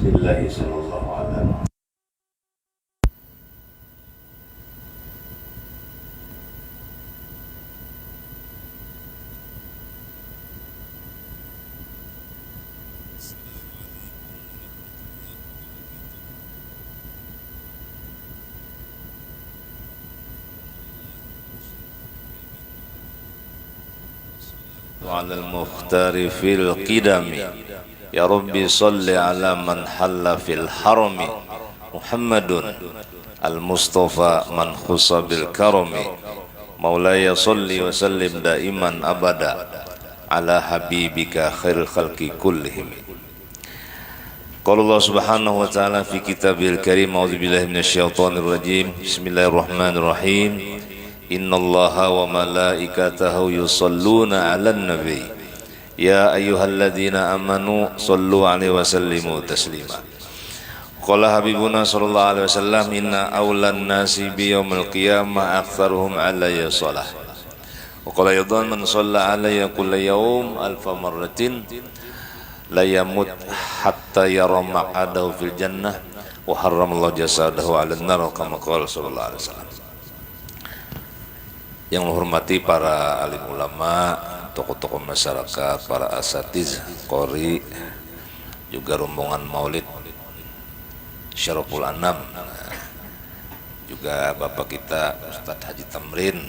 Bismillah sallallahu alaihi. وعلى المختار في القدم يا ربي صل على من حل في الحرم محمد المصطفى من خص بالكرم مولاي صل وسلم دائما أبدا على حبيبك خير الخلق كلهم. قال الله سبحانه وتعالى في كتابه الكريم أعوذ بالله من الشيطان الرجيم بسم الله الرحمن الرحيم إن الله وملائكته يصلون على النبي يا أيها الذين آمنوا صلوا عليه وسلموا تسليما. قال حبيبنا صلى الله عليه وسلم إن أولى الناس بيوم القيامة أكثرهم علي صلاة. وقال أيضا من صلى علي كل يوم 1000 مرة لا يموت حتى يرى مقعده في الجنة وحرم الله جسده على النار كما قال صلى الله عليه وسلم. Yang menghormati para alim ulama, tokoh-tokoh masyarakat, para asatiz, qori, juga rombongan maulid Syaraful Anam, juga bapak kita Ustadz Haji Tamrin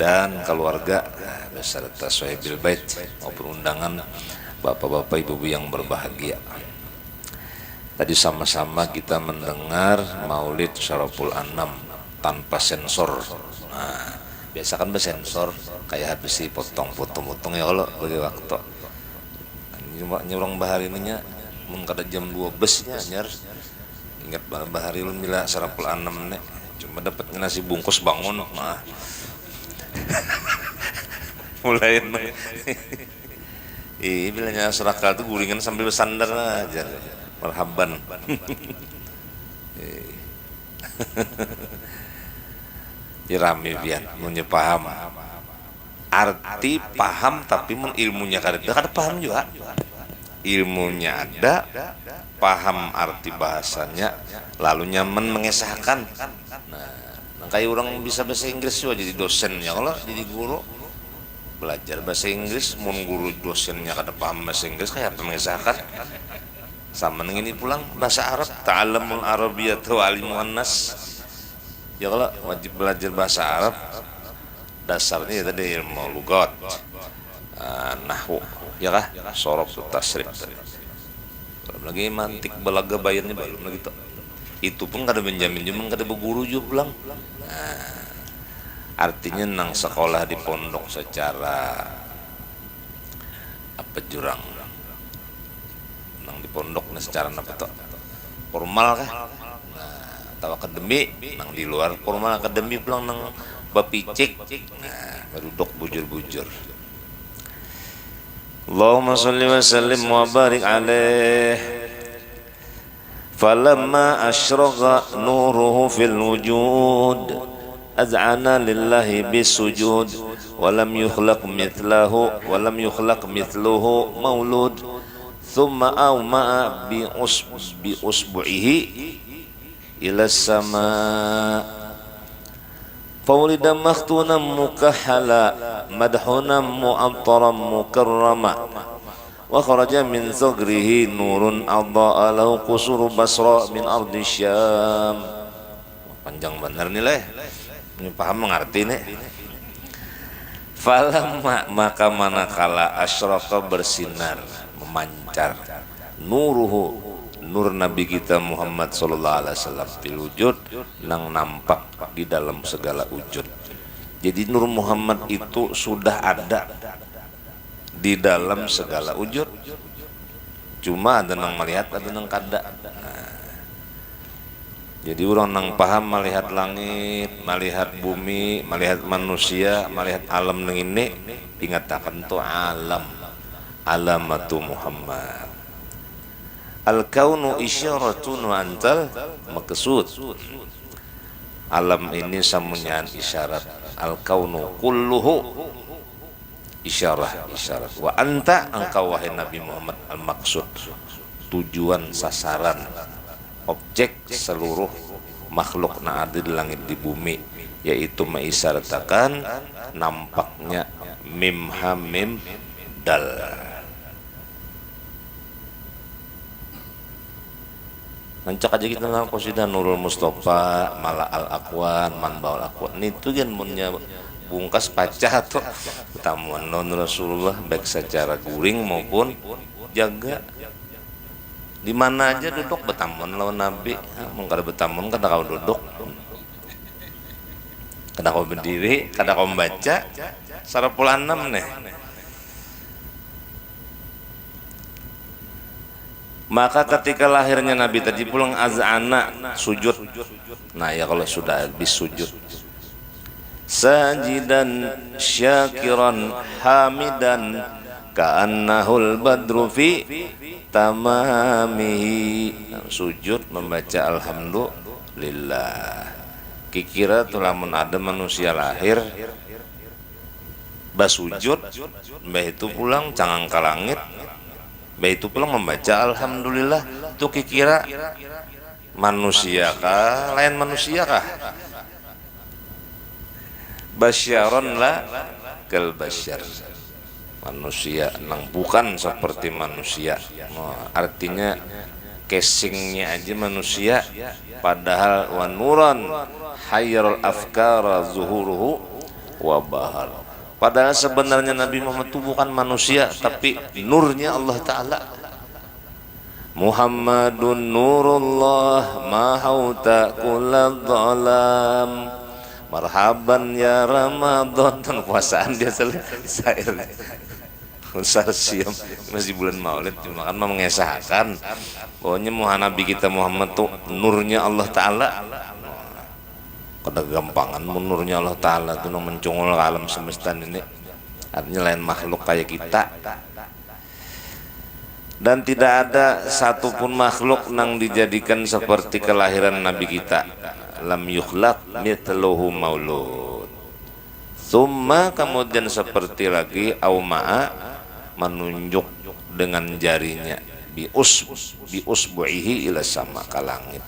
dan keluarga beserta Sohibil Bait maupun undangan bapak-bapak ibu-ibu yang berbahagia. Tadi sama-sama kita mendengar maulid Syaraful Anam tanpa sensor. Nah, biasa kan bersensor kayak habis potong-potong ya kalau bagi waktu nyurang bahari ini mun kada jam 2 besnya nyar ingat bahari lu mila Syaraful Anam nih cuma dapatnya nasi bungkus bangun mah mulai bilanya serakal tuh gulingan sambil bersandar aja marhaban. Rame biar punya paham arti paham tapi ilmunya kada paham juga ilmunya ada paham arti bahasanya lalu nyaman mengesahkan. Nah kayak orang bisa bahasa Inggris juga jadi dosennya kalau jadi guru belajar bahasa Inggris mun guru dosennya kada paham bahasa Inggris kayak apa mengesahkan sama dengan ini pulang bahasa Arab ta'allamul arabiyyata wa alimuhan nas. Ya kalau wajib belajar bahasa Arab dasarnya ya tadi ilmu lugat, nahwu, ya kah, sorof, tasrif tadi. Belum lagi mantik balaga bayarnya belum lagi tuh. Itu pun kada menjamin cuma kada berguru juga pulang. Artinya nang sekolah di pondok secara apa jurang, nang di pondok secara apa tuh formal kah? Atau akademi nang di luar formal akademi pulang nang bapicik baru dok bujur-bujur. Allahumma sholli wa sallim wa barik alaih falamma asyraqa nuruhu fil wujud az'ana lillahi bisujud wa lam yukhlaq mithluhu maulud thumma awma'a bi usbu'ihi ila sama fawlida makhtunan mukahhala madhunan mu'attaran mukarrama wa kharaja min sagrihi nurun adha'a lahu qusuru basra min ardi syam. Panjang benar nih leh ini paham mengerti nih. Falamma maka manakala asyraka bersinar memancar nuruhu nur Nabi kita Muhammad sallallahu alaihi wasallam fil wujud nang nampak di dalam segala wujud. Jadi nur Muhammad itu sudah ada di dalam segala wujud. Cuma ada nang melihat, ada nang kada. Jadi orang nang paham melihat langit, melihat bumi, melihat manusia, melihat alam nang ini ingatakan tu alam, alamatu Muhammad. Al-kaunu isyaratun wa antal maqsud. Alam ini samunyan isyarat. Al-kaunu kulluhu isyarat. Wa anta engkau wahai Nabi Muhammad al-maqsud. tujuan sasaran objek seluruh makhluk na ada di langit di bumi, yaitu mengisyaratkan nampaknya mim ha mim dal. Nancak aja kita nang posida Nurul Mustafa, Mala al Aqwan, Manbaul Aqwan. Itu kan punya bungkas pacah tuh tamuan non Rasulullah baik secara guring maupun jaga. Di mana aja duduk betamun lawan Nabi. Mengkara betamun kada kau duduk, kada kau berdiri, kada kau membaca. Sarapulan 6 nih. Maka ketika lahirnya Nabi tadi pulang azana sujud. Nah ya kalau sudah habis sujud, sajidan syakiran hamidan ka'annahul badru fi tamamihi. Sujud membaca alhamdulillah. Kikira tuh lamun ada manusia lahir basujud, mbah itu pulang cangang ke langit, mbah itu pulang membaca alhamdulillah. Tuh kikira manusia kah, lain manusia kah? Basyaron la kal basyar, manusia nang bukan seperti manusia. Artinya casingnya aja manusia, padahal wanuran hayrul afkara zuhuruhu wa bahar. Padahal sebenarnya Nabi Muhammad itu bukan manusia, tapi nurnya Allah Ta'ala. Muhammadun nurullah mahauta kullal dhalam. Marhaban ya Ramadan. Dan puasaan dia selesai. Usar siam masih bulan Maulid, cuma kan mengesahkan bahwanya Nabi kita Muhammad tuh nurnya Allah Ta'ala. Kada gampangan nurnya Allah Ta'ala tuh mencungul ke alam semesta ini. Artinya lain makhluk kayak kita. Dan tidak ada satupun makhluk yang dijadikan seperti kelahiran Nabi kita. Lam yukhlaq mithluhu maulud. Summa kemudian seperti lagi auma'a menunjuk dengan jarinya bi usbu'ihi ila sama ka langit.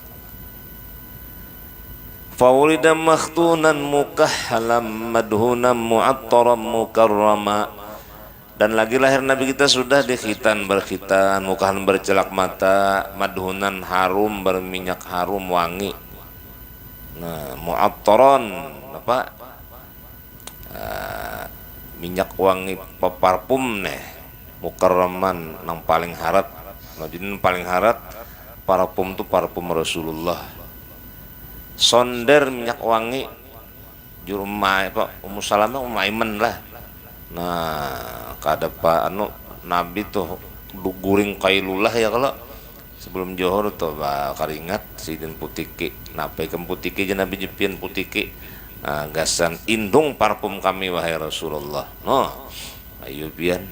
Fawulida makhtunan mukahhalam madhunan mu'attaram mukarrama. Dan lagi lahir Nabi kita sudah dikhitan berkhitan, mukahan bercelak mata, madhunan harum berminyak harum wangi. Nah, mu'attaran apa? Minyak wangi parfum nih, mukarraman nang paling harat. Nah, jadi paling harat parfum tuh parfum Rasulullah. Sonder minyak wangi jurumai apa Ummu Salamah Ummu Aiman lah. Nah, kada pa Nabi tuh guring kailullah ya kalau sebelum johor tuh karingat sidin putiki. Napai kem putiki je Nabi jepian putiki. Nah, gasan indung parfum kami wahai Rasulullah. No, ayo pian.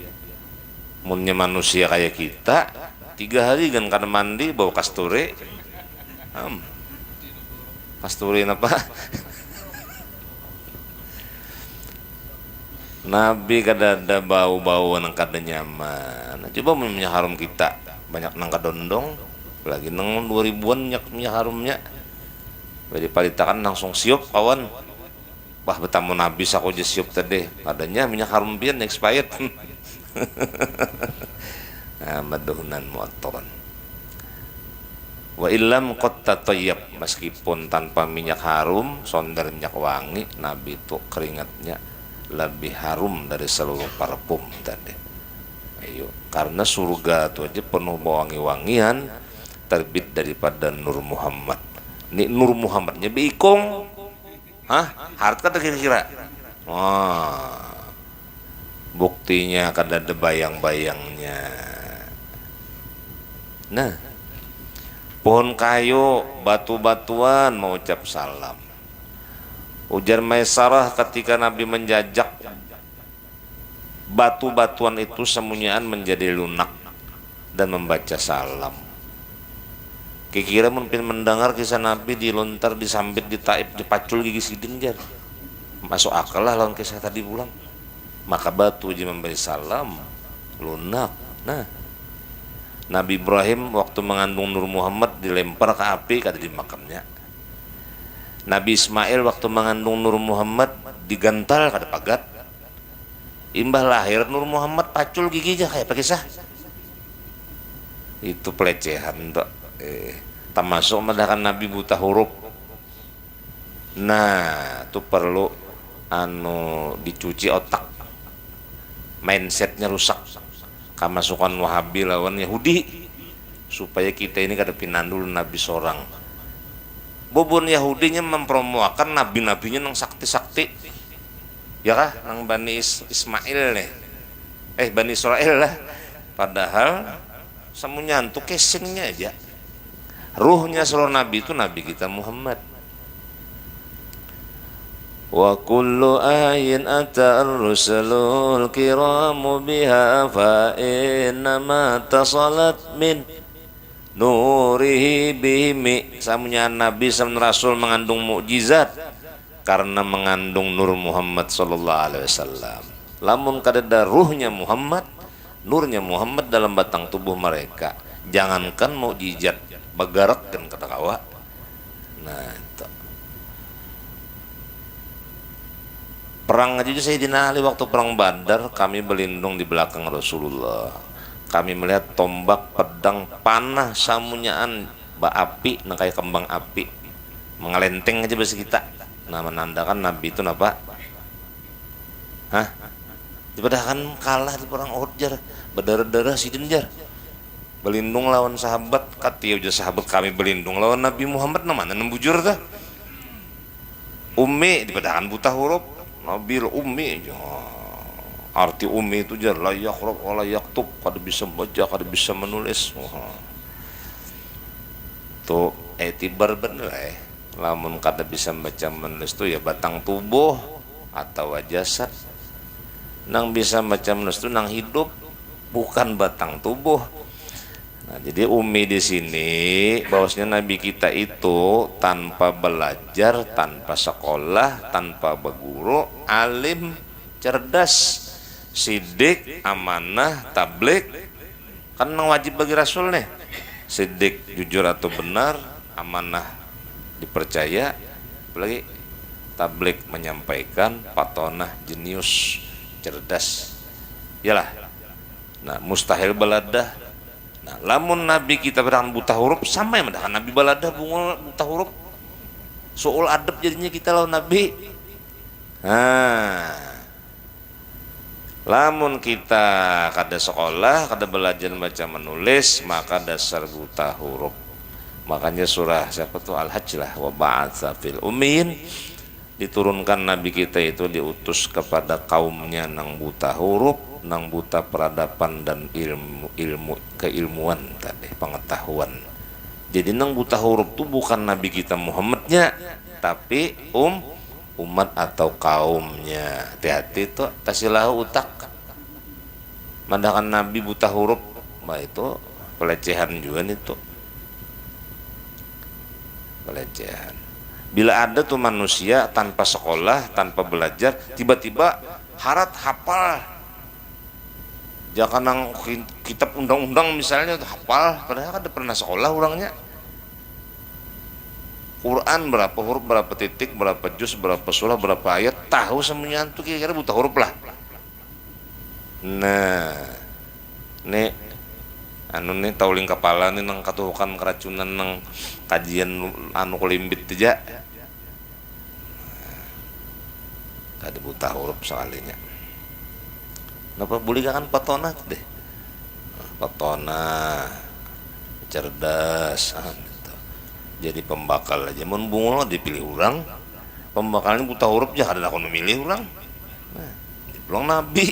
Munnya manusia kayak kita 3 hari kan kada mandi bau kasturi. Kasturi apa? Nabi kada ada bau-bau nang kada nyaman. Nah, coba minyak harum kita banyak nang kadondong, lagi nang 2000-an minyak harumnya. Jadi palitakan langsung siup kawan. Wah betamu Nabi aku aja siup tadi. Adanya minyak harum pian expired. Nah, madhunan mu'attaran. Wa illam qad tatayyab, meskipun tanpa minyak harum, sonder minyak wangi, Nabi itu keringatnya lebih harum dari seluruh parfum tadi. Ayo, karena surga itu aja penuh wangi-wangian terbit daripada Nur Muhammad. Ini Nur Muhammadnya beikong. Hah? Harta kira-kira. Wah. Buktinya kada ada bayang-bayangnya. Nah, pohon kayu, batu-batuan mau ucap salam. Ujar Maisarah ketika Nabi menjajak batu-batuan itu semuanya menjadi lunak dan membaca salam. Kira-kira mungkin mendengar kisah Nabi dilontar, disambit, ditaib, dipacul gigi sidin jar. Masuk akal lah lawan kisah tadi pulang. Maka batu je memberi salam lunak. Nah, Nabi Ibrahim waktu mengandung Nur Muhammad dilempar ke api kada dimakamnya. Nabi Ismail waktu mengandung Nur Muhammad digantal kada pagat. Imbah lahir Nur Muhammad pacul giginya kayak pakai sah. Itu pelecehan tuh. Termasuk mendahkan Nabi buta huruf. Nah, itu perlu dicuci otak. Mindsetnya rusak. Kemasukan Wahabi lawan Yahudi supaya kita ini kada pinandul Nabi seorang. Bobon Yahudinya mempromokan nabi-nabinya nang sakti-sakti. Ya kah? Nang Bani Ismail nih. Bani Israel lah. Padahal semuanya untuk casingnya aja. Ruhnya seluruh nabi itu nabi kita Muhammad. Wa kullu ayin ata ar-rusulul kiramu biha fa innama tasalat min nurihi bihimi. Samunya nabi sama rasul mengandung mukjizat karena mengandung nur Muhammad sallallahu alaihi wasallam. Lamun kadada ruhnya Muhammad, nurnya Muhammad dalam batang tubuh mereka, jangankan mukjizat bagarakkeun kata kawa. Nah, itu. Perang aja Sayyidina Ali waktu perang Badar, kami berlindung di belakang Rasulullah. Kami melihat tombak, pedang, panah, samunyaan api, nah kayak kembang api, mengelenteng aja bahasa kita. Nah, menandakan Nabi itu apa? Hah? Dipadakan kalah di perang Uhud jar, berdarah-darah sidin jar. Berlindung lawan sahabat, kata aja sahabat kami berlindung lawan Nabi Muhammad, namanya nembujur dah. Ummi dipadakan buta huruf. Nabil ummi aja. Arti ummi itu jar la yaqra wa la yaktub, kada bisa baca, kada bisa menulis. Tuh etibar bener lamun kada bisa baca menulis tuh ya batang tubuh atau jasad. Nang bisa baca menulis tuh nang hidup, bukan batang tubuh. Nah, jadi umi di sini bahwasanya Nabi kita itu tanpa belajar, tanpa sekolah, tanpa berguru, alim, cerdas, sidik, amanah, tablik, kan wajib bagi Rasul nih. Sidik, jujur atau benar, amanah, dipercaya, apalagi tablik, menyampaikan, patonah, jenius, cerdas. Yalah. Nah, mustahil beladah. Nah, lamun Nabi kita berang buta huruf sama yang mendakan Nabi balada bunga buta huruf. Soal adab jadinya kita lawan Nabi. Nah, lamun kita kada sekolah, kada belajar baca menulis, maka dasar buta huruf. Makanya surah siapa tuh Al-Hajj lah, wa ba'atsa fil ummiyin, diturunkan Nabi kita itu diutus kepada kaumnya nang buta huruf, nang buta peradaban dan ilmu keilmuan tadi, pengetahuan. Jadi nang buta huruf tuh bukan Nabi kita Muhammadnya, tapi umat atau kaumnya. Hati-hati tuh tasilahu utak. Mandakan Nabi buta huruf, bah itu pelecehan juga nih tuh. Pelecehan. Bila ada tuh manusia tanpa sekolah, tanpa belajar, tiba-tiba harat hafal. Jangan nang kitab undang-undang misalnya hafal, padahal kan pernah sekolah orangnya. Quran berapa huruf, berapa titik, berapa juz, berapa surah, berapa ayat, tahu semuanya itu kira-kira buta huruf lah. Nah, nih nih tauling kepala nih nang katuhukan keracunan nang kajian kelimbit aja. Kada buta huruf sekalinya. Napa boleh kan patona deh, patona cerdas gitu. Jadi pembakal aja mun bungo dipilih orang, pembakalnya buta huruf aja kada lakon memilih orang. Nah, dibilang Nabi.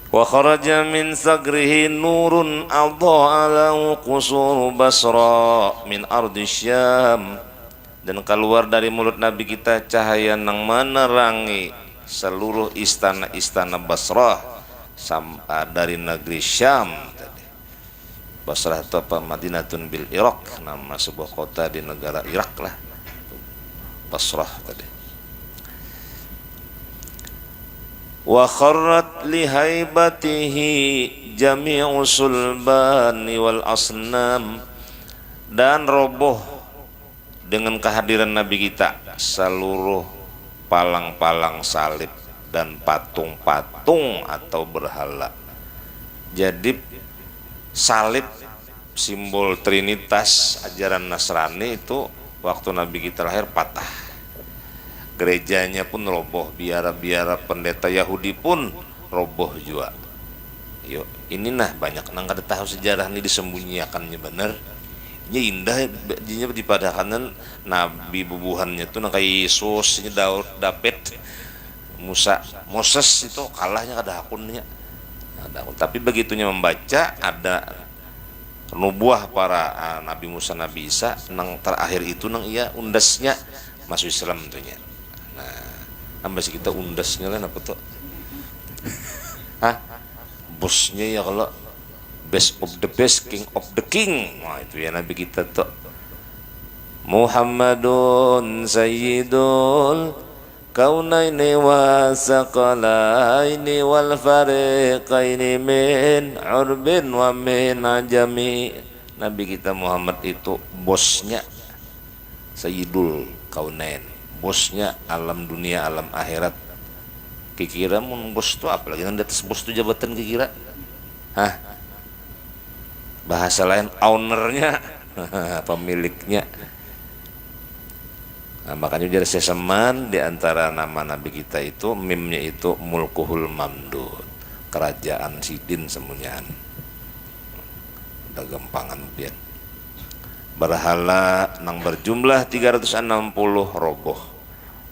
Wa kharaja min sagrihi nurun adha'a lahu qusur Basra min ardi Syam. Dan keluar dari mulut Nabi kita cahaya yang menerangi seluruh istana-istana Basrah dari negeri Syam tadi. Basrah itu apa? Madinatun bil Irak, nama sebuah kota di negara Irak lah. Basrah tadi. wa kharrat li haibatihi jami'u sulbani wal asnam, dan roboh dengan kehadiran Nabi kita seluruh palang-palang salib dan patung-patung atau berhala. Jadi salib simbol Trinitas ajaran Nasrani itu waktu Nabi kita lahir patah. Gerejanya pun roboh, biara-biara pendeta Yahudi pun roboh juga. Yuk, ini nah banyak nang kada tahu sejarah ini disembunyiakannya bener. Ini indah jinya dipadakan nabi bubuhannya tuh nang kayak Yesus, ini Daud, David, Musa, Moses itu kalahnya kada akunnya. Tapi begitunya membaca ada nubuah para Nabi Musa, Nabi Isa, nang terakhir itu nang iya undasnya masuk Islam tentunya. Nah, masih kita undasnya lah apa tuh? Bosnya ya kalau best of the best, king of the king. Wah itu ya Nabi kita tuh. Muhammadun sayyidul kaunaini wa saqalaini wal fariqaini min urbin wa min ajami. Nabi kita Muhammad itu bosnya sayyidul kaunain, bosnya alam dunia alam akhirat. Kira mun bos itu apalagi yang di atas bos itu jabatan kira? Bahasa lain ownernya, pemiliknya. Nah, makanya jadi seseman di antara nama Nabi kita itu mimnya itu mulkuhul mamdud, kerajaan sidin semuanya. Udah gampangan pian. Berhala nang berjumlah 360 roboh,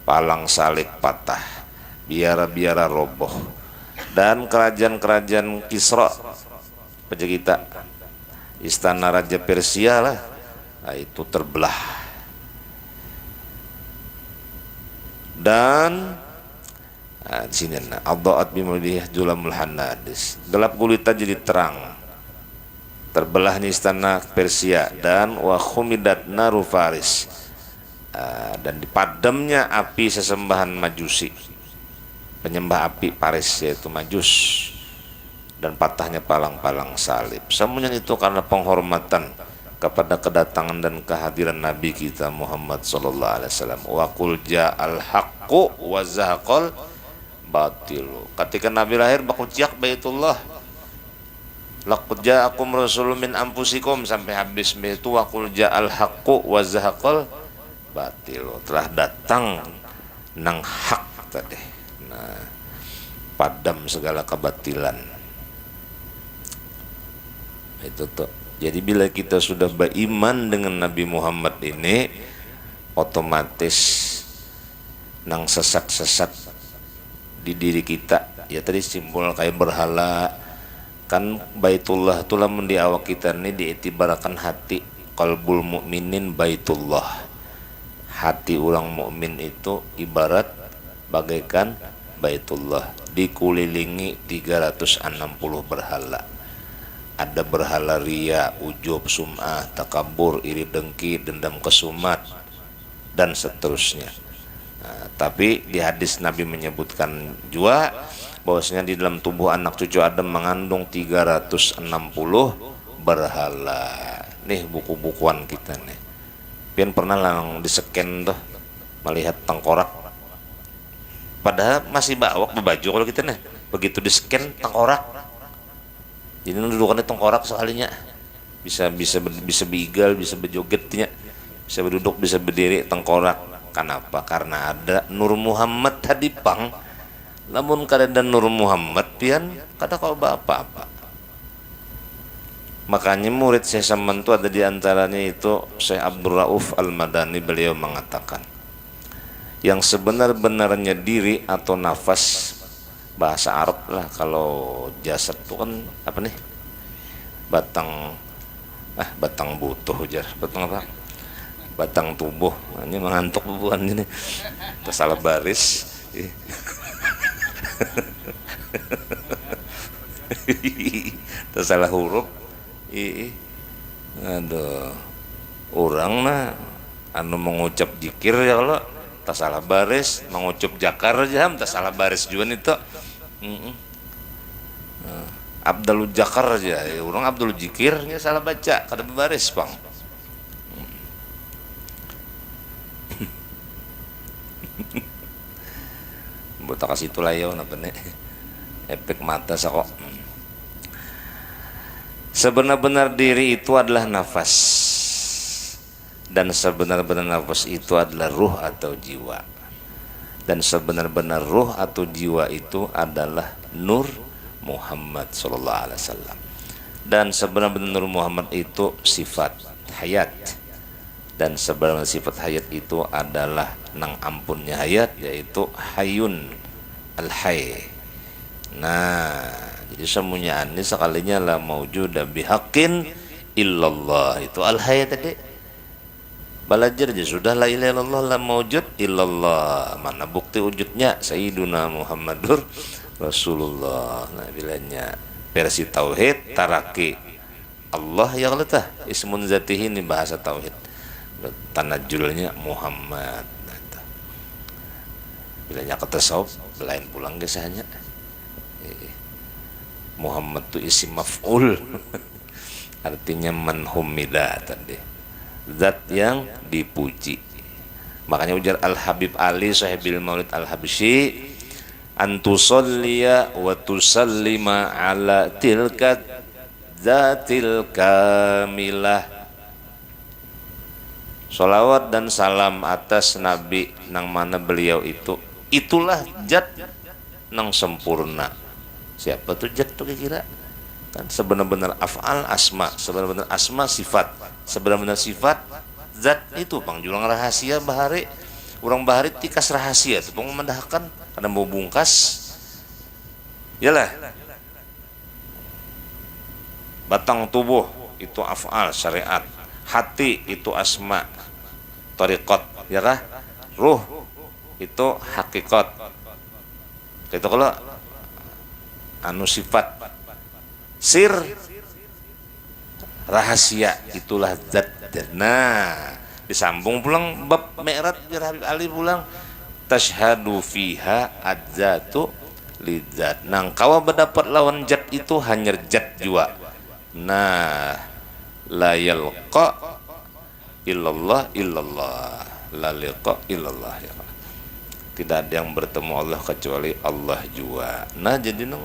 palang salib patah, biara-biara roboh, dan kerajaan-kerajaan Kisra peja kita, istana Raja Persia lah, nah, itu terbelah. Dan di sini adha'at bimudih julamul hanadis, gelap gulita jadi terang, terbelahnya istana Persia, dan wa khumidat naru Faris, dan dipadamnya api sesembahan Majusi, penyembah api Paris yaitu Majus, dan patahnya palang-palang salib. Semuanya itu karena penghormatan kepada kedatangan dan kehadiran Nabi kita Muhammad sallallahu alaihi wasallam. Wa qul ja'al haqqu wa zahaqal batilu. Ketika Nabi lahir bakuciak Baitullah. Laqad ja'akum rasulun min anfusikum sampai habis itu wa qul ja'al haqqu wa zahaqal batilu. Telah datang nang hak tadi. Nah, padam segala kebatilan. Itu tuh. Jadi bila kita sudah beriman dengan Nabi Muhammad ini, otomatis nang sesat-sesat di diri kita, ya tadi simbol kayak berhala kan, Baitullah itulah di awak kita ini diiktibarkan hati, qalbul mukminin Baitullah. Hati orang mukmin itu ibarat bagaikan Baitullah, dikelilingi 360 berhala. Ada berhala ria, ujub, sum'ah, takabur, iri dengki, dendam kesumat, dan seterusnya. Nah, tapi di hadis Nabi menyebutkan juga bahwasanya di dalam tubuh anak cucu Adam mengandung 360 berhala. Nih buku-bukuan kita nih. Pian pernah lang diseken tuh melihat tengkorak. Padahal masih bawak berbaju kalau kita nih. Begitu disken tengkorak. Jadi dudukannya tengkorak sekalinya, bisa bigal, bisa berjogetnya, bisa berduduk, bisa berdiri tengkorak. Kenapa? Karena ada Nur Muhammad hadipang. Namun kada ada Nur Muhammad pian kada kau apa-apa. Makanya murid Syekh Saman itu ada di antaranya itu Syekh Abdul Rauf Al-Madani, beliau mengatakan yang sebenar-benarnya diri atau nafas, bahasa Arab lah, kalau jasad itu kan apa nih, batang butuh jar, batang apa, batang tubuh. Ini mengantuk bubuhan ini, tersalah baris. Tersalah huruf. Aduh, orang mah anu mengucap zikir ya kalau tak salah baris, mengucap jakar jam tak salah baris juga itu. Abdul Jakar aja, ya, orang Abdul Jikir ya salah baca, kada bebaris bang. Buat kasih itu lah ya, nih efek mata sakok. Sebenar-benar diri itu adalah nafas, dan sebenar-benar nafas itu adalah ruh atau jiwa, dan sebenar-benar ruh atau jiwa itu adalah nur Muhammad sallallahu alaihi wasallam, dan sebenarnya Nur Muhammad itu sifat hayat, dan sebenarnya sifat hayat itu adalah nang ampunnya hayat, yaitu hayun al-hay. Nah, jadi semuanya ini sekalinya la maujuda bihaqqin illallah, itu al-hay tadi. Belajar aja sudah, la ilaha illallah la maujud illallah. Mana bukti wujudnya? Sayyiduna Muhammadur Rasulullah. Nah, bilanya versi tauhid taraki Allah ya Allah ismun zatihi, ini bahasa tauhid. Tanajulnya Muhammad. Nah, bilanya kata tasawuf lain pulang gesahnya. Muhammad itu isim maf'ul. Artinya manhumida tadi. Zat yang dipuji. Makanya ujar Al-Habib Ali sahibil Maulid Al-Habsyi, antusalliya wa tusallima ala tilka zatil kamilah. Salawat dan salam atas Nabi nang mana beliau itu, itulah zat nang sempurna. Siapa tuh zat tuh kira? Kan sebenar-benar af'al asma, sebenar-benar asma sifat, sebenar-benar sifat zat itu pangjulang rahasia bahari. Orang bahari tikas rahasia itu mendahkan karena mau bungkas. Yalah. Batang tubuh itu af'al syariat, hati itu asma tariqat, ya kah? Ruh itu hakikat. Itu kalau anu sifat sir rahasia, itulah zat. Nah, disambung pulang bab Mi'raj Habib Ali pulang tashhadu fiha adzatu lidzat. Nang kawa berdapat lawan zat itu hanya zat jua. Nah, la yalqa illallah illallah, la liqa illallah, ya. Tidak ada yang bertemu Allah kecuali Allah jua. Nah, jadi nang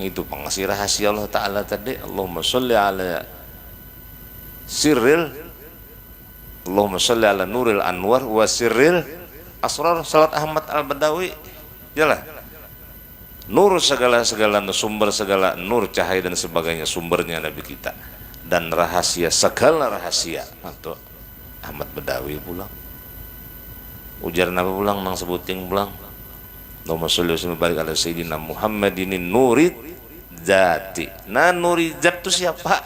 itu pengasih rahasia Allah Ta'ala tadi. Allahumma sholli ala sirril, Allahumma sholli ala nuril anwar wa sirril asrar. Salat Ahmad Al-Badawi, yalah, nur segala sumber segala nur cahaya dan sebagainya, sumbernya Nabi kita, dan rahasia segala rahasia atau Ahmad Badawi pulang. Ujar Nabi pulang nang sebuting pulang, Allahumma sholli wa barik ala sayyidina Muhammadin nurid zati. Nah, nuri zat itu siapa?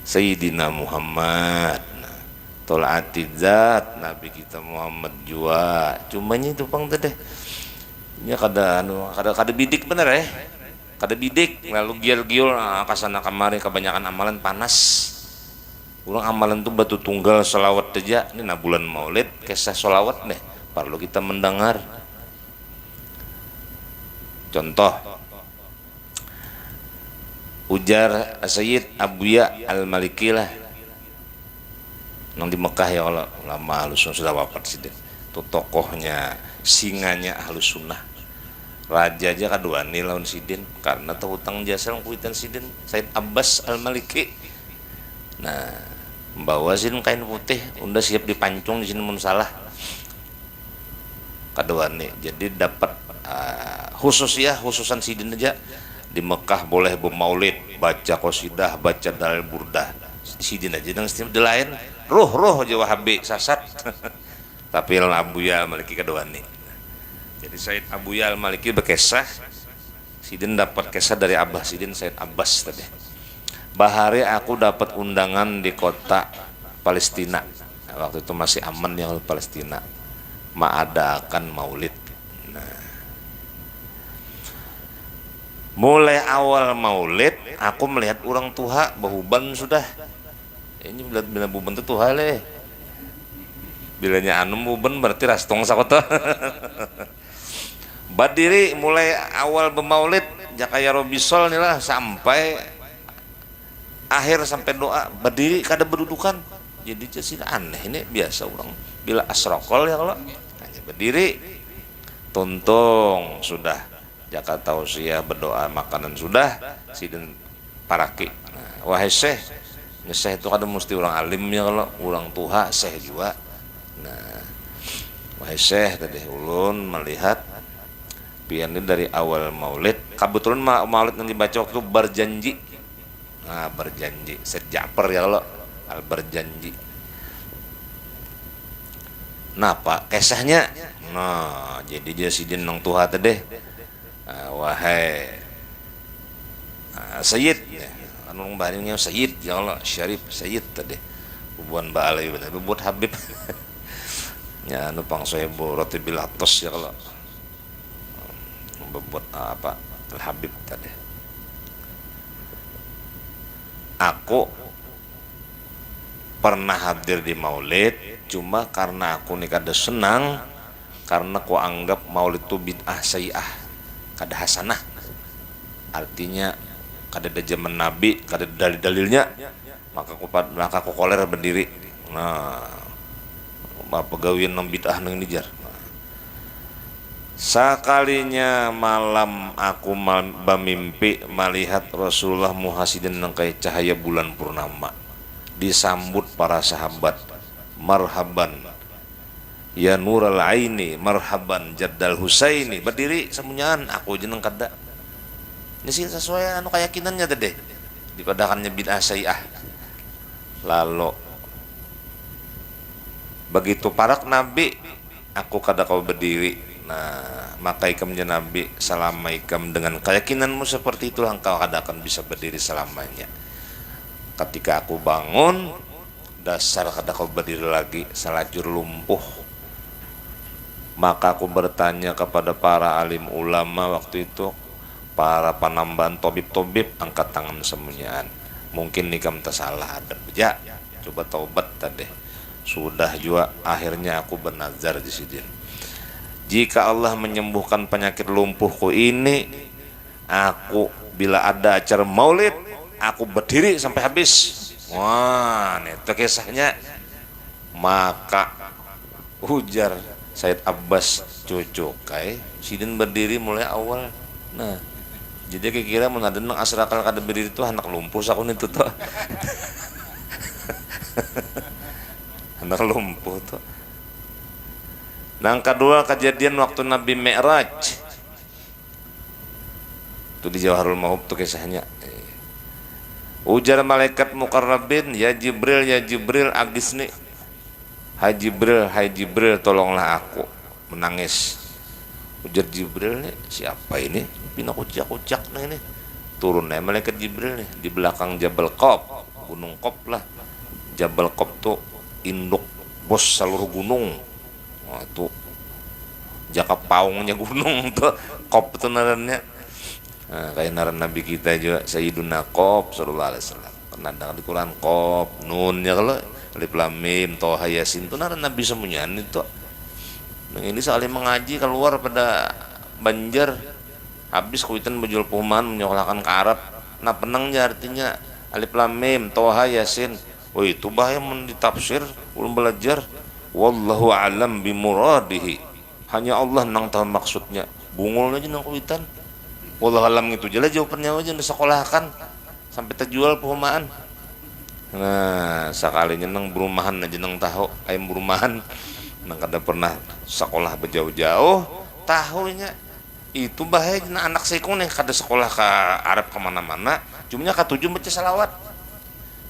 Sayyidina Muhammad. Nah, tol'ati zat Nabi kita Muhammad jua. Cumanya itu pang teh. Nya kada bidik bener ya. Kada bidik lalu gial-giul kasana kamari, kebanyakan amalan panas. Ulang amalan tuh batu tunggal selawat aja. Ini nah bulan Maulid kisah selawat deh. Perlu kita mendengar. Contoh, ujar Sayyid Abuya Al-Maliki lah, nang di Mekah ya Allah, lama Ahlus Sunnah sudah wafat sih. Itu tokohnya, singanya Ahlus Sunnah. Raja aja kaduani lawan sidin karena tahu utang jasa yang kuitan sidin, Sayyid Abbas Al-Maliki. Nah, membawa sin kain putih, udah siap dipancung di sini mun salah. Kaduani. Jadi dapat khususan sidin aja di Mekah boleh bermaulid, baca qasidah, baca dalil burdah. Sidin aja nang istimewa lain roh aja Wahabi sasat. Tapi Abuya Al-Maliki kaduani. Jadi Said Abuya Al-Maliki berkisah, sidin dapat kisah dari Abah sidin Said Abbas tadi. Bahari aku dapat undangan di kota Palestina. Nah, waktu itu masih aman yang Palestina. Mengadakan maulid. Nah, mulai awal maulid aku melihat orang tua bahuban sudah. Ini bila buban itu tuha leh. Bilanya anu buban berarti rastong sakota. Berdiri mulai awal bermaulid jaka ya Rabbi sol lah sampai akhir sampai doa berdiri kada berdudukan. Jadi sih aneh ini biasa orang bila asrokol ya kalau hanya berdiri tuntung sudah jaka tausiah berdoa makanan sudah sidin paraki. Nah, wahai syekh nyeseh itu kada mesti orang alim ya kalau orang tuha syekh juga. Nah wahai syekh tadi ulun melihat pian ini dari awal maulid kebetulan maulid yang dibaca waktu berjanji. Nah berjanji sejaper ya Allah al berjanji. Nah pak kisahnya nah jadi dia sidin nang tuha tadi wahai Sayyid ya anu bahannya Sayyid ya Allah Syarif Sayyid tadi bubuan baalai buat Habib ya anu pang soebo roti bilatos ya kalau buat apa Al Habib tadi. Aku pernah hadir di maulid cuma karena aku nih kada senang karena aku anggap maulid itu bid'ah sayyi'ah kada hasanah artinya kada ada zaman nabi kada ada dalilnya maka aku koler berdiri. Nah apa gawian nang bid'ah nang nijar. Sakalinya malam aku bermimpi melihat Rasulullah muhasidin nang kaya cahaya bulan purnama disambut para sahabat marhaban ya nural aini marhaban jaddal husaini berdiri semunyaan aku jeneng kada ini sih sesuai anu keyakinannya tadi dipadakannya bid'ah sayyi'ah. Lalu begitu parak nabi aku kada kau berdiri. Nah maka ikamnya nabi salamaikam dengan keyakinanmu seperti itulah engkau kada akan bisa berdiri selamanya. Ketika aku bangun dasar kada kau berdiri lagi salajur lumpuh. Maka aku bertanya kepada para alim ulama waktu itu para panambahan tobib-tobib angkat tangan semuanyaan mungkin nikam tersalah ada ya coba taubat tadi sudah juga akhirnya aku bernazar di sini. Jika Allah menyembuhkan penyakit lumpuhku ini, aku bila ada acara maulid, aku berdiri sampai habis. Wah, itu kisahnya. Maka ujar Said Abbas cucu kai, sidin berdiri mulai awal. Nah, jadi kira-kira mun ada nang asrakal kada berdiri itu anak lumpuh sakun itu tuh. Anak lumpuh tuh. Yang kedua kejadian waktu Nabi Mi'raj itu di Jawharul Ma'hub tuh kisahnya. Ujar malaikat muqarrabin ya Jibril agisni hai Jibril tolonglah aku menangis. Ujar Jibril nih siapa ini pina kucak nih ini turun nih malaikat Jibril nih di belakang Jabal Qop gunung Qop lah. Jabal Qop tuh induk bos seluruh gunung. Wah itu jaka paungnya gunung tuh Qop itu narannya. Nah, kayak naran Nabi kita juga Sayyiduna Qop sallallahu alaihi wasallam. Karena ada di Quran Qop, Nun ya kalau Alif Lam Mim, Toha Yasin itu naran Nabi semuanya itu. Nah, ini saling mengaji keluar pada Banjar habis kuitan bejul puman menyokolahkan ke Arab. Nah penangnya artinya Alif Lam Mim, Toha Yasin. Oh itu bahaya ditafsir belum belajar. Wallahu alam bimuradihi. Hanya Allah nang tahu maksudnya. Bungul aja nang kuitan. Wallahu alam itu jelas jawabannya aja disekolahkan sampai terjual perumahan. Nah, sekalinya nang berumahan aja nang tahu ayam berumahan. Nang kada pernah sekolah berjauh-jauh, tahunya itu bahaya anak sekong nih kada sekolah ke Arab kemana-mana. Cumanya ketujuh baca salawat.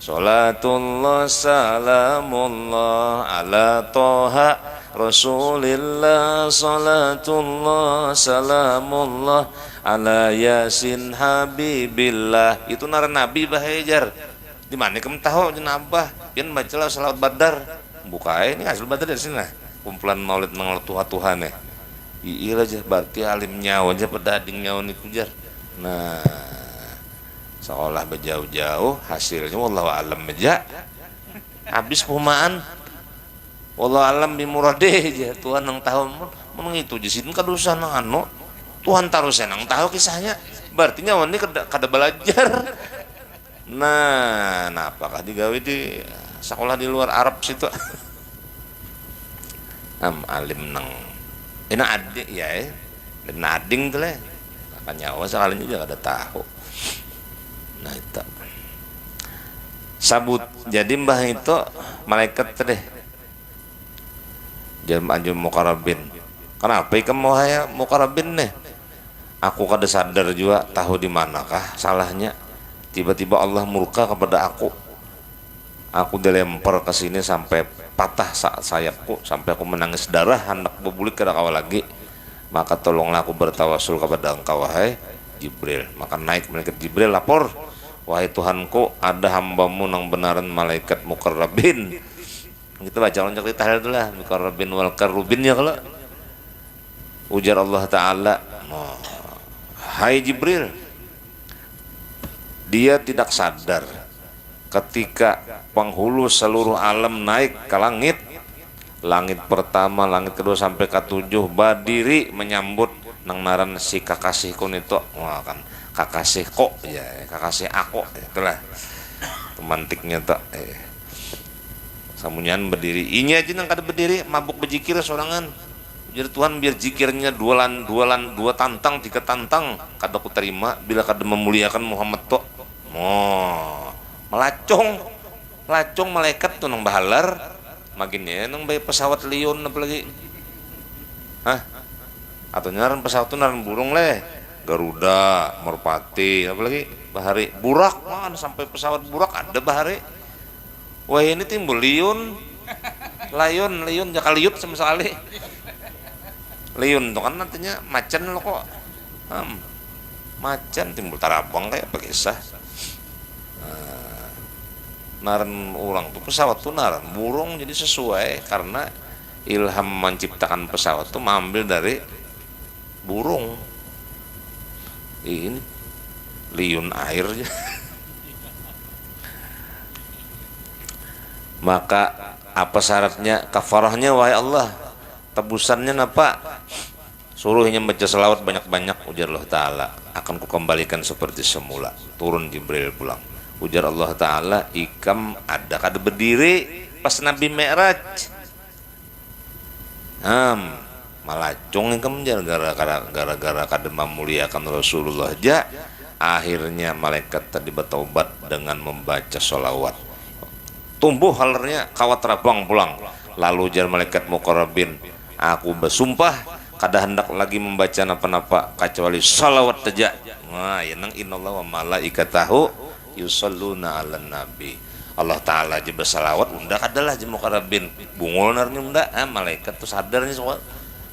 Salatullah salamullah ala toha Rasulillah salatullah salamullah ala yasin habibillah. Itu nara nabi bahajar di mana kamu tahu jenabah pian bacalah salawat badar buka ini hasil badar dari sini kumpulan maulid nang Tuhan ya iya aja berarti alim nyawa aja pedading nyawa nih kujar. Nah sekolah berjauh-jauh hasilnya wallahu alam aja habis perumahan wallahu alam bimuradeh aja Tuhan yang tahu menang itu di sini kadusan anu Tuhan taruh senang tahu kisahnya, berarti nyawa ini kada belajar. Nah, apakah digawe di sekolah di luar Arab situ? Alim nang ini adik ya, dan ading tuh lah, akan nyawa sekali juga kada tahu. Nah itu sabut jadi mbah itu malaikat deh jangan anjum mukarabin. Kenapa ikam mau haya mukarabin nih? Aku kada sadar juga tahu di manakah salahnya. Tiba-tiba Allah murka kepada aku. Aku dilempar ke sini sampai patah sayapku, sampai aku menangis darah, hendak berbulik kada kawa lagi. Maka tolonglah aku bertawasul kepada engkau wahai Jibril. Maka naik malaikat Jibril lapor, wahai Tuhanku, ada hambamu nang benaran malaikat mukarrabin. Kita baca lonjak di tahlil itulah mukarrabin wal karubin ya kalau. Ujar Allah Ta'ala, hai Jibril, dia tidak sadar ketika penghulu seluruh alam naik ke langit, langit pertama, langit kedua sampai ke 7 berdiri menyambut nang naran si kakasihku nito. Wah kan kakasih kok ya, kakasih aku itulah temantiknya tak samunyan berdiri ini aja nang kada berdiri mabuk bejikir sorangan. Jadi Tuhan biar jikirnya dua tantang 3 tantang kada ku terima bila kada memuliakan Muhammad tok. Melacong malaikat tuh nang bahalar makinnya nang bay pesawat Lion apalagi. Atau nyaran pesawat tuh naran burung leh. Garuda, Merpati, apalagi bahari burak mana sampai pesawat burak ada bahari. Wah ini timbul Lion jakaliut sama sekali. Liun tuh kan nantinya macan lo kok, macan timbul tarabang kayak apa kisah. Naran orang tuh pesawat tuh naran burung jadi sesuai karena ilham menciptakan pesawat tuh mengambil dari burung. Ini liun air aja. Maka apa syaratnya kafarahnya wahai Allah? Tebusannya apa? Suruhnya baca selawat banyak-banyak. Ujar Allah Ta'ala, akan kukembalikan seperti semula. Turun Jibril pulang. Ujar Allah Ta'ala, ikam ada kada berdiri pas Nabi Mi'raj. Malacong ikam gara-gara kada memuliakan Rasulullah aja. Akhirnya malaikat tadi bertaubat dengan membaca selawat. Tumbuh halernya kawat rabang pulang. Lalu ujar malaikat muqarrabin, aku bersumpah kada hendak lagi membaca napa-napa kecuali salawat saja. Nah, ya nang innallaha wa malaikatahu yusalluna 'alan nabi. Allah Ta'ala aja bersalawat unda kadalah je muqarrabin. Bungul narnya unda, malaikat tuh sadar nih soal.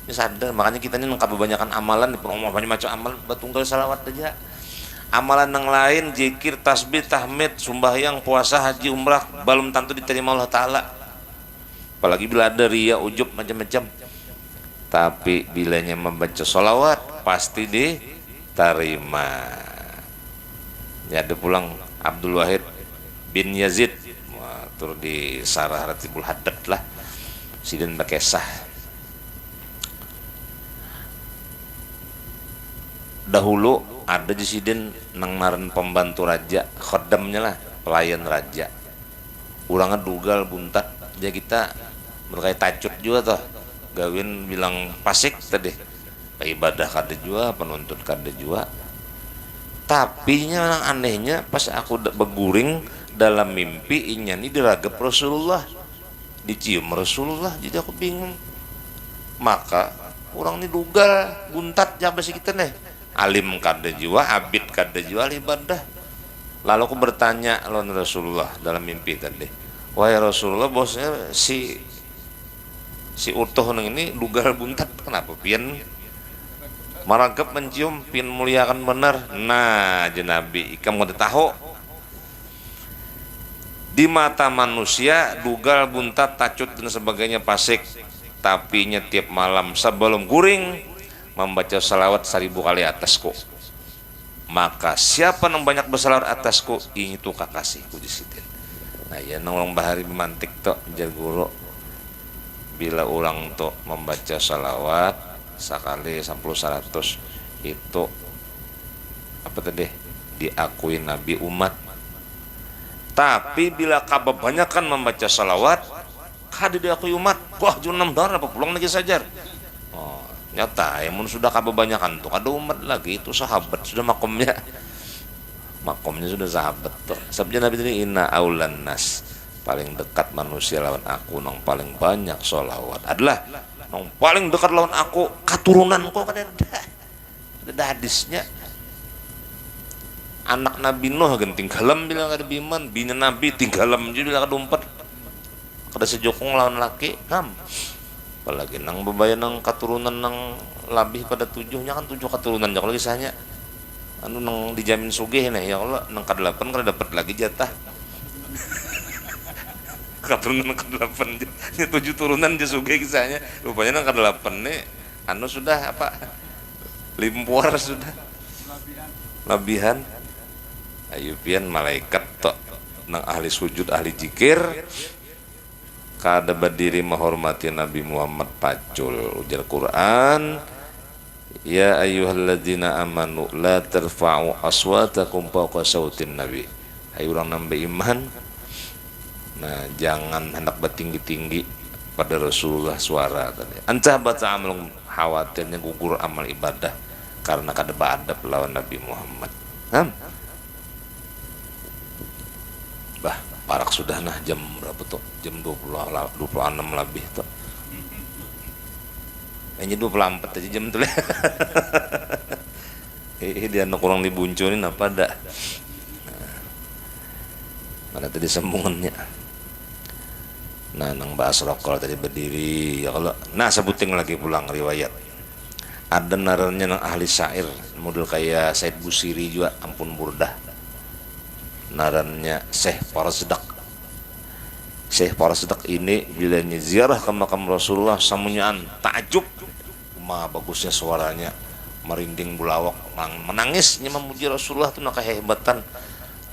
Ini sadar, makanya kita ini nang kebanyakan amalan di banyak macam amal batunggal salawat aja. Amalan yang lain zikir, tasbih, tahmid, sembahyang, puasa, haji, umrah belum tentu diterima Allah Ta'ala. Apalagi bila ada riya, ujub, macam-macam. Tapi bilanya membaca sholawat pasti diterima. Ya ada pulang Abdul Wahid bin Yazid, tur di Sarah Ratibul Haddad lah, sidin bakesah. Dahulu ada di sidin nang naran pembantu raja, khodamnya lah, pelayan raja. Urangnya dugal buntat, dia kita berkait tacut juga toh. Gawin bilang pasik tadi, ibadah kada jua, penuntut kada jua. Tapi yang anehnya pas aku beguring dalam mimpi inya ini diragap Rasulullah, dicium Rasulullah, jadi aku bingung. Maka orang ini dugal buntat jabe si kita nih, alim kada jua, abid kada jua ibadah. Lalu aku bertanya lawan Rasulullah dalam mimpi tadi, wahai Rasulullah, bosnya si utuh neng ini dugal buntat, kenapa pian maragap mencium pian muliakan benar. Nah jenabi ikam udah tahu di mata manusia dugal buntat tacut dan sebagainya pasik, tapi nya tiap malam sebelum guring membaca salawat 1000 kali atasku. Maka siapa yang banyak bersalawat atasku, itu kakasihku di situ. Nah ya nong bahari memantik tok jar guru, bila orang tuh membaca salawat sekali 10 100 itu apa tadi, diakui Nabi umat. Tapi bila kebanyakan membaca salawat kada diakui umat, wah junam darah apa pulang lagi sajar. Oh, nyata yang sudah kebanyakan tuh ada umat lagi, itu sahabat sudah makomnya sudah sahabat tuh. Sabda Nabi ini, inna aulan nas, paling dekat manusia lawan aku nang paling banyak salawat adalah nang paling dekat lawan aku katurunan kok kada ada hadisnya. Anak Nabi Nuh kan tinggalam bilang kada biman, bini Nabi tinggalam juga bilang kada umpet, kada sejokong lawan laki ngam. Apalagi nang bebayan nang katurunan nang lebih pada 7-nya kan 7 katurunan jak lagi sahnya. Anu nang dijamin sugih nih ya Allah, nang ke-8 kada dapat lagi jatah. Katurunan ke-8 nya 7 turunan je sugih kisahnya. Rupanya nang ke-8 nih anu sudah apa? Limpur sudah. Labihan. Ayupian malaikat tok nang ahli sujud ahli zikir kada berdiri menghormati Nabi Muhammad pacul ujar Quran, ya ayyuhalladzina amanu la tarfa'u aswatakum fawqa sautin nabi. Hai orang nambah iman, nah jangan hendak bertinggi-tinggi pada Rasulullah suara tadi. Ancah baca amal khawatirnya gugur amal ibadah karena kada beadab lawan Nabi Muhammad. Bah, parak sudah nah jam berapa tuh? Jam 26 lebih tuh. Kayaknya 24 aja jam tuh. Dia anak kurang dibuncurin apa dah? Nah, mana tadi sambungannya? Nah, nang bahas rokol tadi berdiri ya kalau. Nah, sebutin lagi pulang riwayat. Ada narannya nang ahli syair, model kayak Said Busiri juga, ampun burdah. Narannya Syekh Parasdak. Syekh Parasdak ini bila ziarah ke makam Rasulullah samunyaan takjub, mah bagusnya suaranya, merinding bulawak, menangisnya memuji Rasulullah tuh nak kehebatan.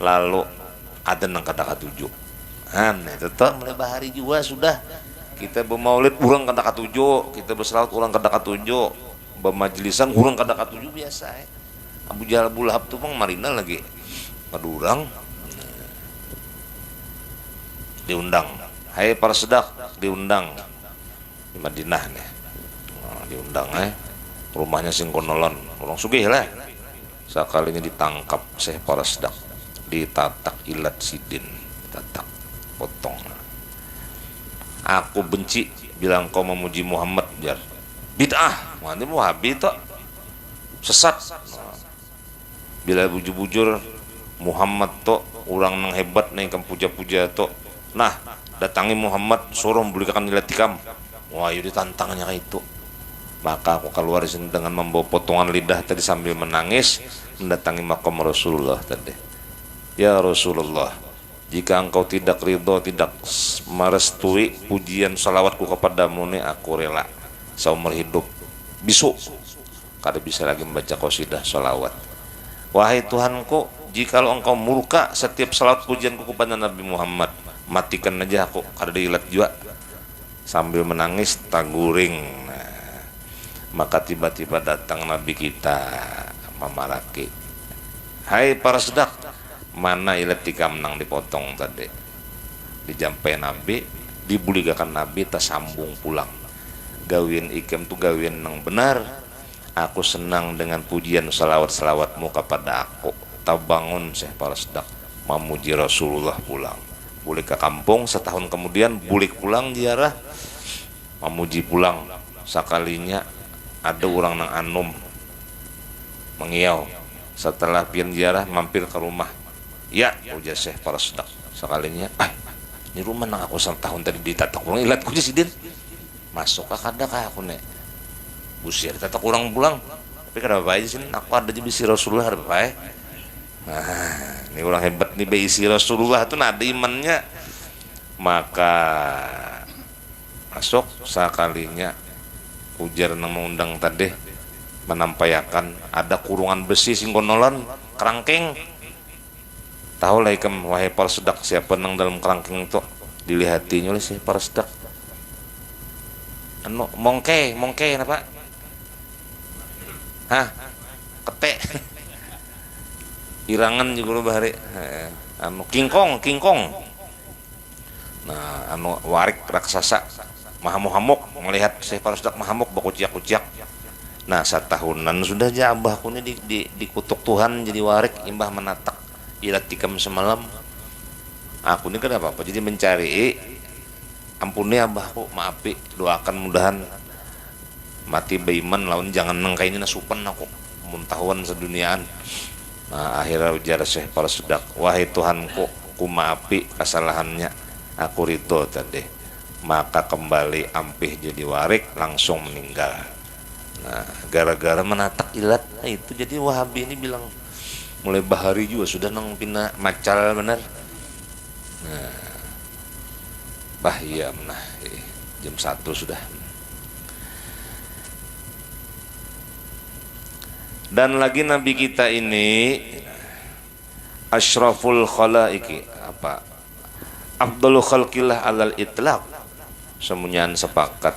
Lalu ada nang kata tujuh. Itu tuh mulai bahari juga sudah kita bermaulid urang kata tujuh, kita berselawat urang kata tujuh, bermajlisan urang kata tujuh biasa. Abu Jahal Abu Lahab tuh marina lagi padurang diundang, hai para sedak diundang di Madinah nih, diundang rumahnya singkonolon orang sugih lah. Sekalinya ditangkap Syekh para sedak, ditatak ilat sidin, ditatak potong. Aku benci bilang kau memuji Muhammad jar bid'ah, mana Wahabi itu sesat. Bila bujur-bujur Muhammad to orang nang hebat nih kam puja-puja to. Nah, datangi Muhammad suruh belikan nilai tikam. Wah, itu ditantangnya kayak itu. Maka aku keluar dengan membawa potongan lidah tadi sambil menangis mendatangi makam Rasulullah tadi. Ya Rasulullah, jika engkau tidak ridho, tidak merestui pujian salawatku kepadamu nih, aku rela seumur hidup bisu kada bisa lagi membaca qasidah salawat. Wahai Tuhanku, jikalau engkau murka setiap salawat pujianku kepada Nabi Muhammad, matikan aja aku kada diilat juga. Sambil menangis taguring. Nah, maka tiba-tiba datang Nabi kita memaraki, hai para sedak, mana ilat tikam nang dipotong tadi. Dijampai Nabi, dibuligakan Nabi, tak sambung pulang. Gawin ikem tu gawin nang benar. Aku senang dengan pujian salawat-salawatmu kepada aku. Tabangun Syekh para sedak memuji Rasulullah pulang. Boleh ke kampung, setahun kemudian boleh pulang ziarah, memuji pulang. Sekalinya ada orang nang anum mengiau, setelah pian ziarah mampir ke rumah. Ya, ujar Syekh para sedak sekalinya, ini rumah nang aku setahun tadi ditatak orang ilat kuja sidin. Masuk ke kada kah aku nek busir tatak orang pulang, tapi kada apa aja sini aku ada di bisi Rasulullah ada apa. Nah, ini orang hebat nih beisi Rasulullah itu ada imannya. Maka masuk sekalinya ujar nang mengundang tadi menampayakan ada kurungan besi singkonolon kerangkeng. Tahu lah ikam wahai para sedak siapa nang dalam kerangkeng itu dilihatinya oleh si para sedak. Anu mongke apa? Hah? ketek irangan juga bahari anu kingkong nah anu warik raksasa mahamuk melihat Syekh Parusdak mahamuk bakuciak-kuciak. Nah satahunan sudah aja abahku ini dikutuk Tuhan jadi warik imbah menatak ilat tikam semalam. Aku ini kan apa jadi mencari ampuni abahku maafi doakan mudahan mati beiman lawan jangan nengkai ini nasupan aku muntahuan seduniaan. Nah akhirnya ujar Syekh Parusdak, wahai Tuhanku ku maafi kesalahannya aku ridho tadi. Maka kembali ampih jadi warik langsung meninggal. Nah gara-gara menatak ilat nah itu jadi Wahabi ini bilang mulai bahari juga sudah nang pina macal benar. Nah bahaya nah jam 1 sudah. Dan lagi Nabi kita ini asyraful khalaiki apa afdalul khalqillah alal itlaq. Semuanya sepakat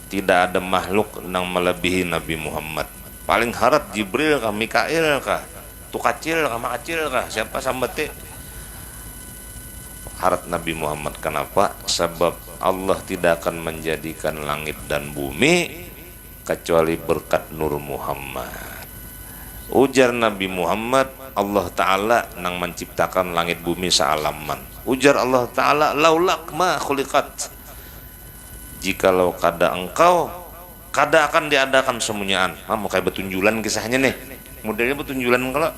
tidak ada makhluk yang melebihi Nabi Muhammad. Paling harat Jibril kah, Mikail kah, tu kacil kah, makacil kah, siapa sambete harat Nabi Muhammad. Kenapa? Sebab Allah tidak akan menjadikan langit dan bumi kecuali berkat nur Muhammad. Ujar Nabi Muhammad, Allah Ta'ala nang menciptakan langit bumi sealaman. Ujar Allah Ta'ala, laulak ma khuliqat. Jikalau kada engkau, kada akan diadakan semuanyaan. Mau kayak betunjulan kisahnya nih. Modelnya betunjulan kalau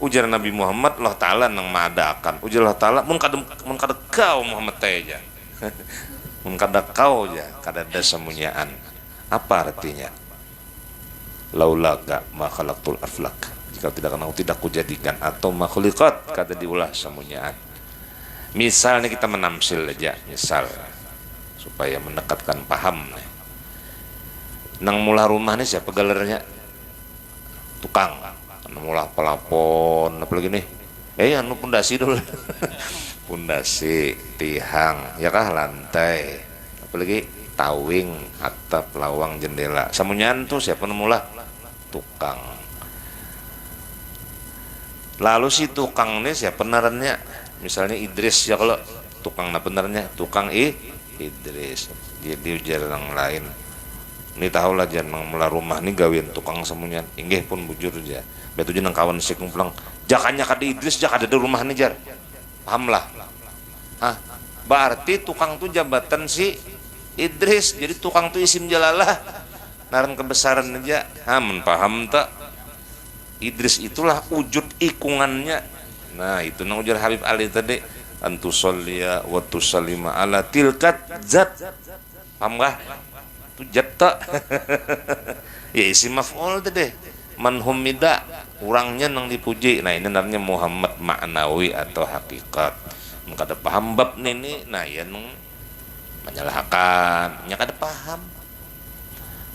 ujar Nabi Muhammad, Allah Ta'ala nang mengadakan. Ujar Allah Ta'ala, mun kada kau Muhammad aja. Mun kada kau aja, kada ada semuanyaan. Apa artinya? Laulaka ma khalaqtul aflak. Jika tidak akan aku tidak kujadikan atau makhlukat kada diulah semuanyaan. Misalnya kita menamsil aja, misal supaya mendekatkan paham nih. Nang mula rumah nih siapa galernya? Tukang. Nang mula pelapon apalagi nih? Anu pondasi dulu. Pondasi, tihang, ya kah lantai. Apalagi tawing, atap, lawang, jendela. Samunyaan tuh siapa mula? Tukang. Lalu si tukang nih siapa benarannya? Misalnya Idris ya kalau tukang nah benernya tukang Idris. Jadi ujar yang lain. Ini tahulah jangan mula rumah nih gawin tukang semuanya. Inggih pun bujur aja. Betu jeneng kawan sik pulang. Jakanya kada Idris jak ada di rumah nih jar. Paham lah. Berarti tukang tuh jabatan si Idris. Jadi tukang tuh isim jalalah. Naran kebesaran aja. Men paham tak? Idris itulah wujud ikungannya. Nah itu nang ujar Habib Ali tadi, antusollia wa tusallima ala tilkat zat. Paham gak? Itu zat tak? Ya isim maf'ul tadi. Man humida, orangnya nang dipuji. Nah ini namanya Muhammad maknawi atau hakikat. Kada paham bab ini, nah ya nang menyalahkan, nya kada paham.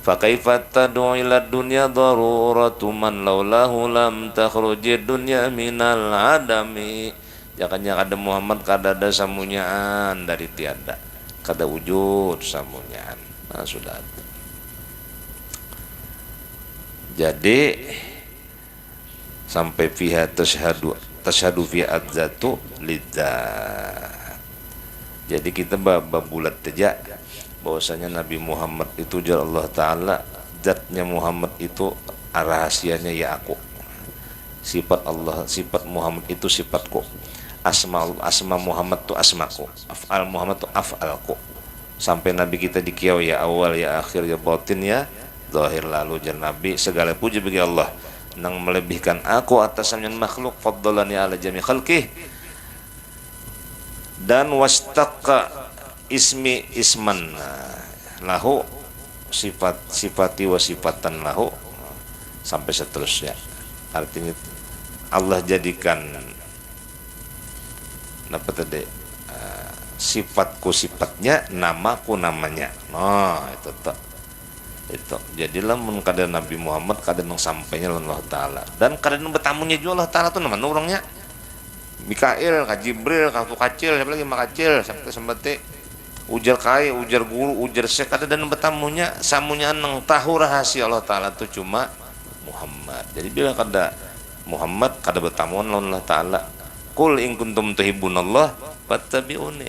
Fa kaifa tad'u ila dunya daruratu man laulahu lam takhrujid dunya minal adami. Jangan ada Muhammad kada ada samunyaan dari tiada, kada wujud samunyaan. Nah sudah. Jadi sampai fiha tashhadu fi adzatu lidzat. Jadi kita babulat aja bahwasanya Nabi Muhammad itu jar Allah Ta'ala, zatnya Muhammad itu rahasianya ya aku, sifat Allah, sifat Muhammad itu sifatku, asma Muhammad itu asmaku, af'al Muhammad itu af'alku. Sampai Nabi kita dikiau ya awal ya akhir ya batin ya zahir. Lalu jar Nabi segala puji bagi Allah nang melebihkan aku atas sampeyan makhluk, faddalani ala jami khalqih, dan wastaqa ismi isman lahu, sifati wa sifatan lahu, sampai seterusnya. Artinya Allah jadikan apa tadi, sifatku sifatnya, namaku namanya. Nah itu tak itu. Jadilah mun kada Nabi Muhammad kada nang sampainya Allah Ta'ala, dan kada nang betamunya juga Allah Ta'ala tuh namanya orangnya Mikail, ka Jibril, ka tu kacil, siapa lagi makacil, sampai sembate ujar kai, ujar guru, ujar syekh, kada dan betamunya samunya nang tahu rahasia Allah Ta'ala itu cuma Muhammad. Jadi bila kada Muhammad kada betamuan lawan Allah Ta'ala. Qul in kuntum tuhibbunallah fattabi'uni.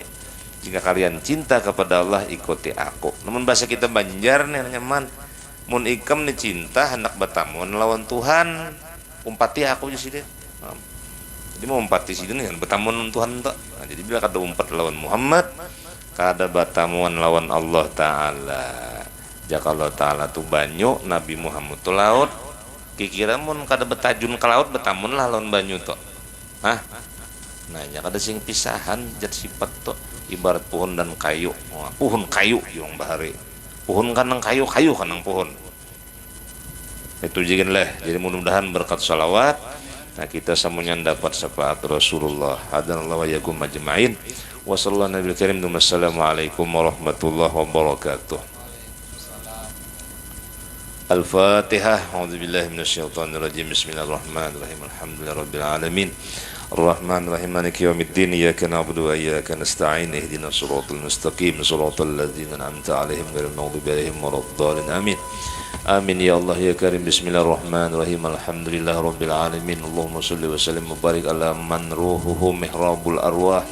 Jika kalian cinta kepada Allah, ikuti aku. Namun bahasa kita Banjar nih nyaman. Mun ikam nih cinta hendak betamuan lawan Tuhan, umpati aku di sini. Jadi mau umpati sini kan betamuan Tuhan tak. Nah, jadi bila kada umpat lawan Muhammad, kada betamuan lawan Allah Ta'ala. Jika Allah Ta'ala tu banyu, Nabi Muhammad tu laut. Kira mun kada betajun ke laut, betamun lah lawan banyu tu. Hah? Nah, ya kada sing pisahan jat sifat tu ibarat pohon dan kayu. Pohon kayu yang bahari. Pohon kanang kayu, kayu kanang pohon. Itu lah. Jadi mudah-mudahan berkat salawat, nah kita semuanya dapat syafaat Rasulullah. Hadanallahu wa iyyakum ajma'in. Wa sallallahu nabiyil karim. Wassalamualaikum warahmatullahi wabarakatuh. Al-Fatihah. A'udzubillahi minasyaitonirrajim. Bismillahirrahmanirrahim. Alhamdulillahirabbil alamin. Ar-Rahmanir-Rahim. Maliki yaumiddin. Iyyaka na'budu wa iyyaka nasta'in. Ihdinas siratal mustaqim. Siratal ladzina an'amta 'alaihim ghairil maghdubi 'alaihim waladdallin. Amin. Amin ya Allah ya Karim. Bismillahirrahmanirrahim. Alhamdulillahirabbil alamin. Allahumma shalli wa sallim wa barik ala man ruhuhu mihrabul arwah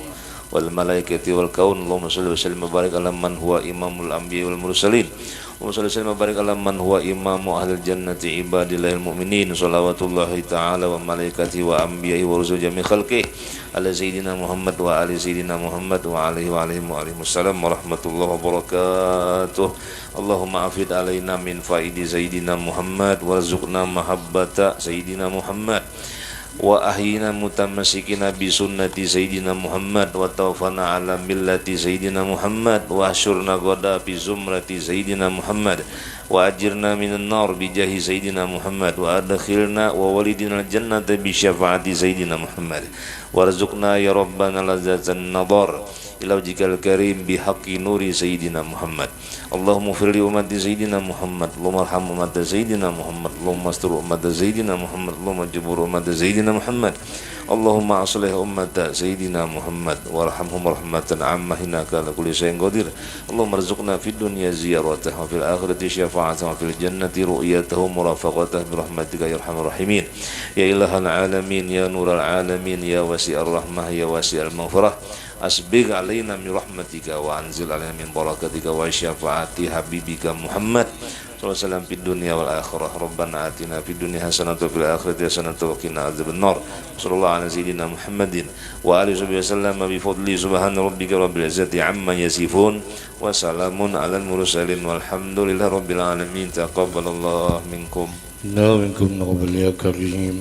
wal malaikati wal kaun. Allahumma shalli wa sallim wa barik ala man huwa imamul anbiya wal mursalin. Allahumma shalli wa sallim wa barik ala man huwa imamu ahlil jannati ibadillahil mu'minin. Salawatullahi ta'ala wa malaikati wa anbiya'i wa rusul jami' khalqih ala sayyidina Muhammad wa ali sayyidina Muhammad wa alihi wa alihi wa alihi wassalam wa rahmatullahi wa barakatuh. Allahumma afid alaina min faidi sayyidina Muhammad warzuqna mahabbata sayyidina Muhammad wa ahyina mutamassikina bi sunnati sayyidina Muhammad wa tawfana ala millati sayyidina Muhammad wa asyurna goda bi zumrati sayyidina Muhammad wa ajirna minan nar bi jahi sayyidina Muhammad wa adkhilna wa walidina jannata bi syafaati sayyidina Muhammad warzuqna ya rabbana lazatan nadar ila wajhikal karim bi haqqi nuri sayyidina Muhammad. Allahumma firli ummati sayyidina Muhammad. Allahumma arham ummati sayyidina Muhammad. Allahumma astur ummati sayyidina Muhammad. Allahumma jibur ummati sayyidina Muhammad. Allahumma aslih ummata sayyidina Muhammad warhamhum rahmatan amma hinaka ala kulli syai'in qadir. Allahumma arzuqna fid dunya ziyaratahu wa fil akhirati syafa'atahu wa fil jannati ru'yatahu murafaqatahu bi rahmatika ya arhamar rahimin. Ya ilahal alamin ya nural alamin ya wasi'ar rahmah ya wasi'al maghfirah. Asbigh alaina min rahmatika wa anzil alaina min barakatika wa syafaati habibika Muhammad sallallahu alaihi wasallam fid dunya wal akhirah. Rabbana atina fid dunya hasanatan wa fil akhirati hasanatan wa qina adzabannar. Sallallahu ala sayyidina Muhammadin wa alihi wasallam bi fadli subhana rabbika rabbil izzati amma yasifun wa salamun alal mursalin walhamdulillahi rabbil alamin. Taqabbalallahu minkum. Na minkum ya karim.